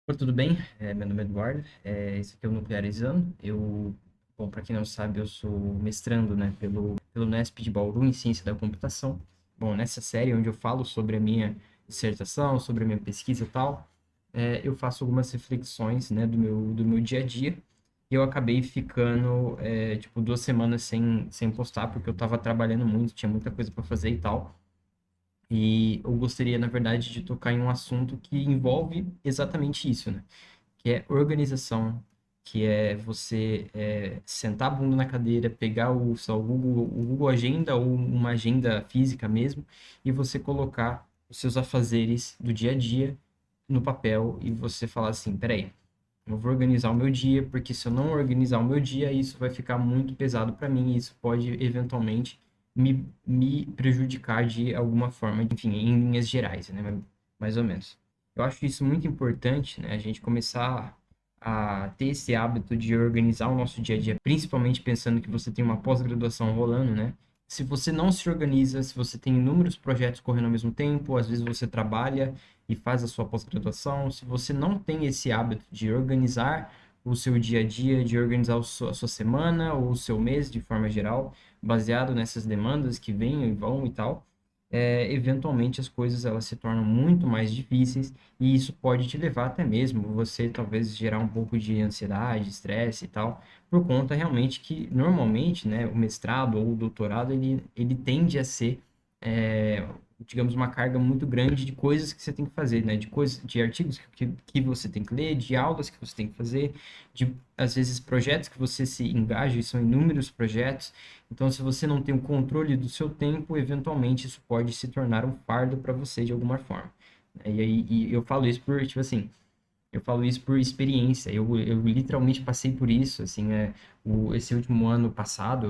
Oi, tudo bem? Meu nome é Eduardo. Esse aqui é o Nuclearizando. Bom, para quem não sabe, eu sou mestrando, né, pelo Unesp de Bauru em Ciência da Computação. Bom, nessa série onde eu falo sobre a minha dissertação, sobre a minha pesquisa e tal, eu faço algumas reflexões, né, do meu dia a dia. E eu acabei ficando, tipo, 2 semanas sem postar, porque eu estava trabalhando muito, tinha muita coisa para fazer e tal. E eu gostaria, na verdade, de tocar em um assunto que envolve exatamente isso, né? Que é organização, que é você sentar a bunda na cadeira, pegar o Google Agenda ou uma agenda física mesmo, e você colocar os seus afazeres do dia a dia no papel e você falar assim, peraí, eu vou organizar o meu dia, porque se eu não organizar o meu dia, isso vai ficar muito pesado para mim e isso pode eventualmente me prejudicar de alguma forma, enfim, em linhas gerais, né? Mais ou menos. Eu acho isso muito importante, né? A gente começar a ter esse hábito de organizar o nosso dia a dia, principalmente pensando que você tem uma pós-graduação rolando, né? Se você não se organiza, se você tem inúmeros projetos correndo ao mesmo tempo, às vezes você trabalha e faz a sua pós-graduação, se você não tem esse hábito de organizar o seu dia a dia, de organizar a sua semana ou o seu mês de forma geral, baseado nessas demandas que vêm e vão e tal, eventualmente as coisas elas se tornam muito mais difíceis e isso pode te levar até mesmo você talvez gerar um pouco de ansiedade, estresse e tal, por conta realmente que normalmente, né, o mestrado ou o doutorado ele tende a ser é, digamos, uma carga muito grande de coisas que você tem que fazer, né? De coisas, de artigos que você tem que ler, de aulas que você tem que fazer, de, às vezes, projetos que você se engaja, e são inúmeros projetos. Então, se você não tem o controle do seu tempo, eventualmente isso pode se tornar um fardo para você de alguma forma. E aí, e eu falo isso por, tipo assim, eu falo isso por experiência. Eu literalmente passei por isso. Assim, esse último ano passado,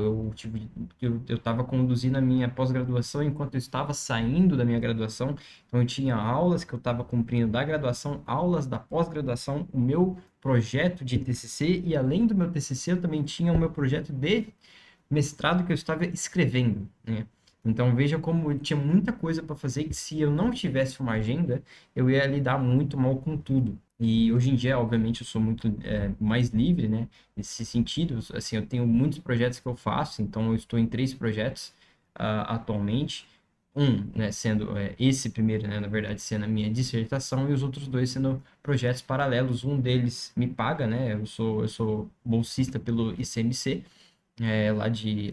eu estava conduzindo a minha pós-graduação enquanto eu estava saindo da minha graduação. Então, eu tinha aulas que eu estava cumprindo da graduação, aulas da pós-graduação, o meu projeto de TCC e além do meu TCC, eu também tinha o meu projeto de mestrado que eu estava escrevendo, né? Então veja como eu tinha muita coisa para fazer que se eu não tivesse uma agenda, eu ia lidar muito mal com tudo. E hoje em dia, obviamente, eu sou muito mais livre, né? Nesse sentido, assim, eu tenho muitos projetos que eu faço, então eu estou em 3 projetos atualmente. Um, né, sendo esse primeiro, né, na verdade, sendo a minha dissertação, e os outros dois sendo projetos paralelos. Um deles me paga, né? Eu sou bolsista pelo ICMC,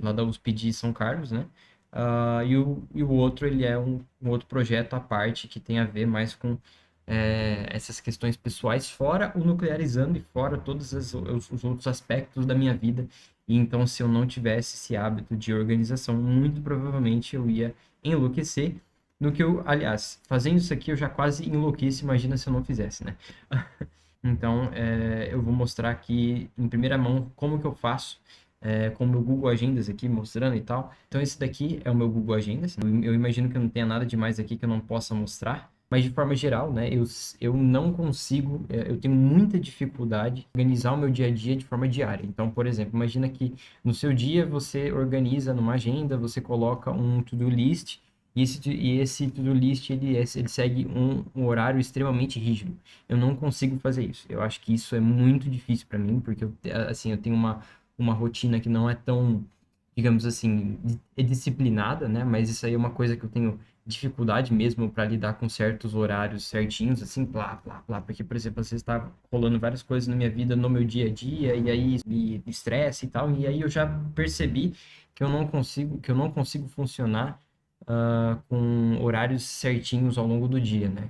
lá da USP de São Carlos, né? E o outro, ele é um outro projeto à parte que tem a ver mais com essas questões pessoais, fora o nuclearizando e fora todos os outros aspectos da minha vida. E então, se eu não tivesse esse hábito de organização, muito provavelmente eu ia enlouquecer. No que eu, aliás, fazendo isso aqui, eu já quase enlouqueço, imagina se eu não fizesse, né? Então, eu vou mostrar aqui em primeira mão como que eu faço com o meu Google Agendas aqui, mostrando e tal. Então, esse daqui é o meu Google Agendas. Eu imagino que não tenha nada demais aqui que eu não possa mostrar. Mas, de forma geral, né, eu não consigo, eu tenho muita dificuldade em organizar o meu dia a dia de forma diária. Então, por exemplo, imagina que no seu dia você organiza numa agenda, você coloca um to-do list, e esse to-do list ele segue um horário extremamente rígido. Eu não consigo fazer isso. Eu acho que isso é muito difícil para mim, porque assim, eu tenho uma rotina que não é tão, digamos assim, disciplinada, né? Mas isso aí é uma coisa que eu tenho dificuldade mesmo para lidar com certos horários certinhos, assim, plá, plá, plá, porque, por exemplo, você está rolando várias coisas na minha vida, no meu dia a dia, e aí isso me estressa e tal, e aí eu já percebi que eu não consigo funcionar com horários certinhos ao longo do dia, né?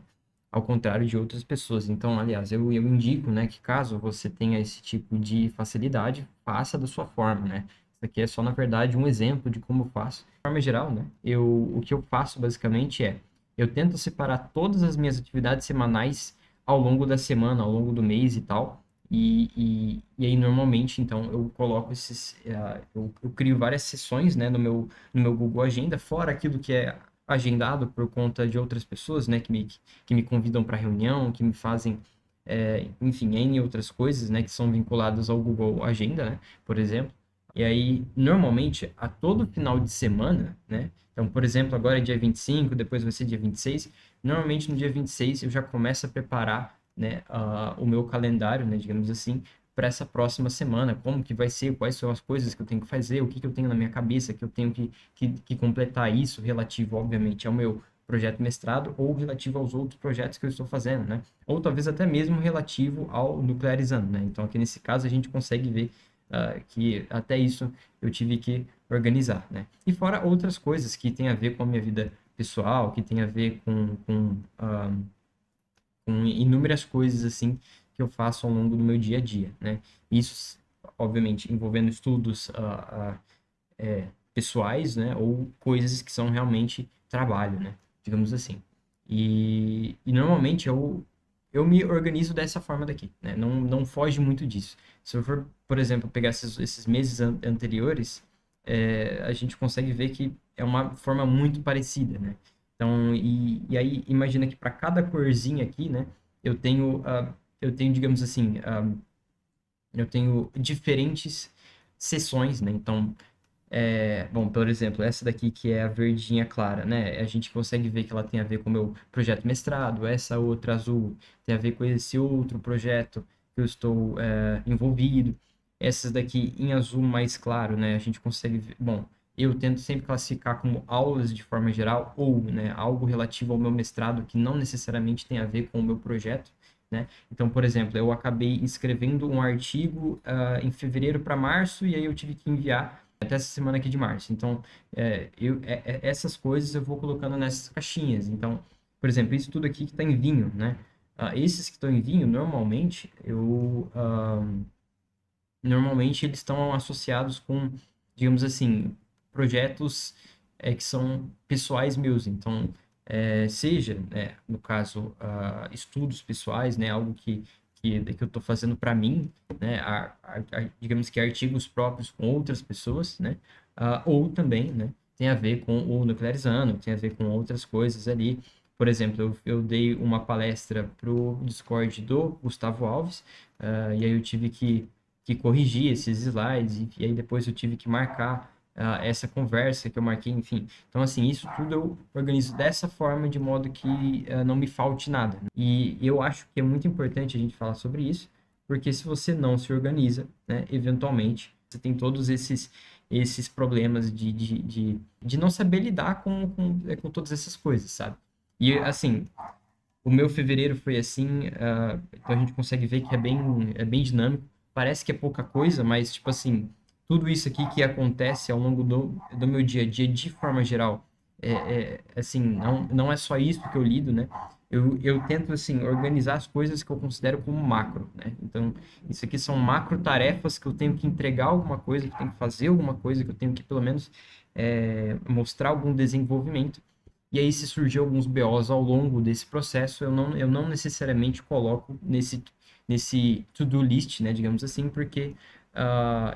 Ao contrário de outras pessoas. Então, aliás, eu indico, né, que caso você tenha esse tipo de facilidade, faça da sua forma, né? Isso aqui é só, na verdade, um exemplo de como eu faço. De forma geral, né, o que eu faço basicamente eu tento separar todas as minhas atividades semanais ao longo da semana, ao longo do mês e tal. E aí, normalmente, então, eu coloco eu crio várias sessões, né, no meu Google Agenda, fora aquilo que é agendado por conta de outras pessoas, né, que me convidam para reunião, que me fazem, enfim, N outras coisas, né, que são vinculadas ao Google Agenda, né, por exemplo. E aí, normalmente, a todo final de semana, né, então, por exemplo, agora é dia 25, depois vai ser dia 26, normalmente no dia 26 eu já começo a preparar né, o meu calendário, né, digamos assim, para essa próxima semana, como que vai ser, quais são as coisas que eu tenho que fazer, o que que eu tenho na minha cabeça, que eu tenho que completar isso, relativo, obviamente, ao meu projeto mestrado ou relativo aos outros projetos que eu estou fazendo, né? Ou talvez até mesmo relativo ao nuclearizando, né? Então, aqui nesse caso, a gente consegue ver que até isso eu tive que organizar, né? E fora outras coisas que tem a ver com a minha vida pessoal, que tem a ver com inúmeras coisas assim que eu faço ao longo do meu dia a dia, né? Isso, obviamente, envolvendo estudos pessoais, né? Ou coisas que são realmente trabalho, né? Digamos assim. E normalmente eu me organizo dessa forma daqui, né? Não foge muito disso. Se eu for, por exemplo, pegar esses meses anteriores, a gente consegue ver que é uma forma muito parecida, né? Então, e aí imagina que para cada corzinha aqui, né? Eu tenho, digamos assim, eu tenho diferentes sessões, né? Então, bom, por exemplo, essa daqui que é a verdinha clara, né? A gente consegue ver que ela tem a ver com o meu projeto mestrado. Essa outra azul tem a ver com esse outro projeto que eu estou envolvido. Essas daqui em azul mais claro, né? A gente consegue ver. Bom, eu tento sempre classificar como aulas de forma geral ou, né, algo relativo ao meu mestrado que não necessariamente tem a ver com o meu projeto. Né? Então, por exemplo, eu acabei escrevendo um artigo em fevereiro para março e aí eu tive que enviar até essa semana aqui de março. Então, essas coisas eu vou colocando nessas caixinhas. Então, por exemplo, isso tudo aqui que está em vinho, né? Esses que estão em vinho, normalmente eles estão associados com, digamos assim, projetos que são pessoais meus. Então, seja, né, no caso, estudos pessoais, né, algo que eu estou fazendo para mim, né, digamos que artigos próprios com outras pessoas, né, ou também, né, tem a ver com o nuclearizando, tem a ver com outras coisas ali. Por exemplo, eu dei uma palestra para o Discord do Gustavo Alves, e aí eu tive que corrigir esses slides, e aí depois eu tive que marcar essa conversa que eu marquei, enfim. Então, assim, isso tudo eu organizo dessa forma, de modo que não me falte nada. E eu acho que é muito importante a gente falar sobre isso, porque se você não se organiza, né, eventualmente, você tem todos esses problemas de não saber lidar com todas essas coisas, sabe? E, assim, o meu fevereiro foi assim, então a gente consegue ver que é bem dinâmico. Parece que é pouca coisa, mas, tipo assim, tudo isso aqui que acontece ao longo do meu dia a dia, de forma geral, assim, não é só isso que eu lido, né? Eu tento, assim, organizar as coisas que eu considero como macro, né? Então, isso aqui são macro tarefas que eu tenho que entregar alguma coisa, que eu tenho que fazer alguma coisa, que eu tenho que, pelo menos, mostrar algum desenvolvimento. E aí, se surgir alguns BOs ao longo desse processo, eu não necessariamente coloco nesse to-do list, né, digamos assim, porque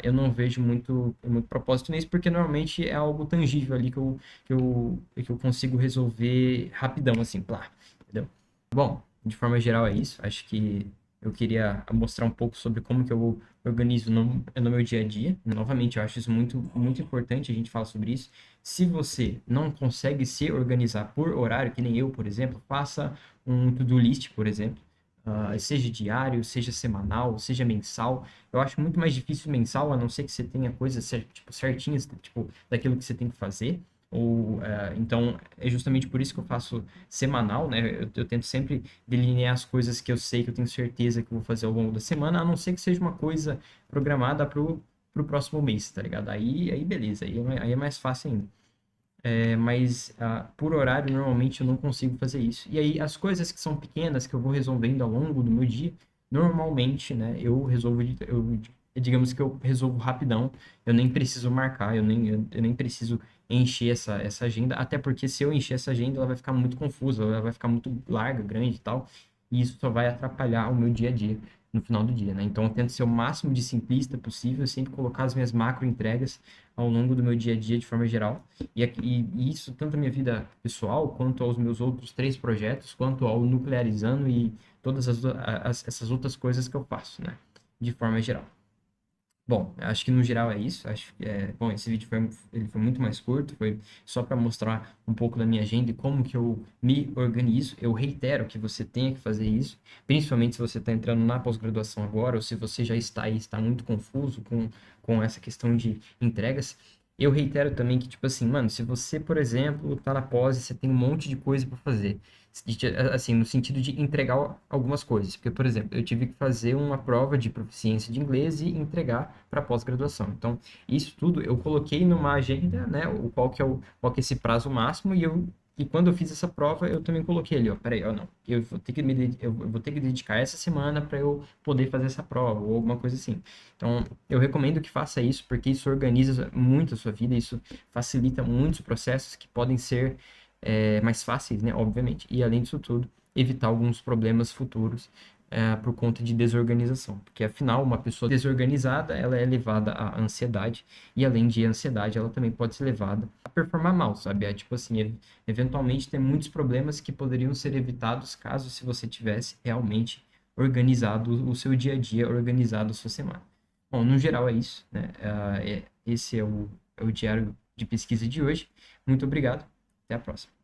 eu não vejo muito propósito nisso, porque normalmente é algo tangível ali que eu consigo resolver rapidão, assim, plá, entendeu? Bom, de forma geral é isso. Acho que eu queria mostrar um pouco sobre como que eu organizo no meu dia a dia. Novamente, eu acho isso muito, muito importante a gente falar sobre isso. Se você não consegue se organizar por horário, que nem eu, por exemplo, faça um to-do list, por exemplo. Seja diário, seja semanal, seja mensal. Eu acho muito mais difícil mensal, a não ser que você tenha coisas tipo, certinhas, tipo, daquilo que você tem que fazer. Então, é justamente por isso que eu faço semanal, né? Eu tento sempre delinear as coisas que eu sei que eu tenho certeza que eu vou fazer ao longo da semana, a não ser que seja uma coisa programada pro próximo mês, tá ligado? Aí beleza, aí é mais fácil ainda. Mas por horário, normalmente eu não consigo fazer isso. E aí, as coisas que são pequenas, que eu vou resolvendo ao longo do meu dia, normalmente, né, eu resolvo, digamos que eu resolvo rapidão, eu nem preciso marcar, eu nem preciso encher essa agenda, até porque se eu encher essa agenda, ela vai ficar muito confusa, ela vai ficar muito larga, grande e tal, e isso só vai atrapalhar o meu dia a dia no final do dia, né? Então, eu tento ser o máximo de simplista possível, sempre colocar as minhas macro entregas ao longo do meu dia a dia de forma geral. E isso tanto a minha vida pessoal, quanto aos meus outros 3 projetos, quanto ao Nuclearizando e todas essas outras coisas que eu faço, né? De forma geral. Bom, acho que no geral é isso. Acho que bom, esse vídeo ele foi muito mais curto, foi só para mostrar um pouco da minha agenda e como que eu me organizo. Eu reitero que você tenha que fazer isso, principalmente se você está entrando na pós-graduação agora, ou se você já está aí, está muito confuso com essa questão de entregas. Eu reitero também que, tipo assim, mano, se você, por exemplo, tá na pós e você tem um monte de coisa para fazer, assim, no sentido de entregar algumas coisas. Porque, por exemplo, eu tive que fazer uma prova de proficiência de inglês e entregar para pós-graduação. Então, isso tudo eu coloquei numa agenda, né, o qual que é esse prazo máximo e quando eu fiz essa prova, eu também coloquei ali, ó, peraí, ó, não, eu vou ter que dedicar essa semana para eu poder fazer essa prova ou alguma coisa assim. Então, eu recomendo que faça isso porque isso organiza muito a sua vida, isso facilita muitos processos que podem ser mais fáceis, né, obviamente. E além disso tudo, evitar alguns problemas futuros por conta de desorganização. Porque afinal, uma pessoa desorganizada, ela é levada à ansiedade e além de ansiedade, ela também pode ser levada a performar mal, sabe? É tipo assim, eventualmente tem muitos problemas que poderiam ser evitados caso se você tivesse realmente organizado o seu dia a dia, organizado a sua semana. Bom, no geral é isso, né? Esse é o diário de pesquisa de hoje. Muito obrigado. Até a próxima.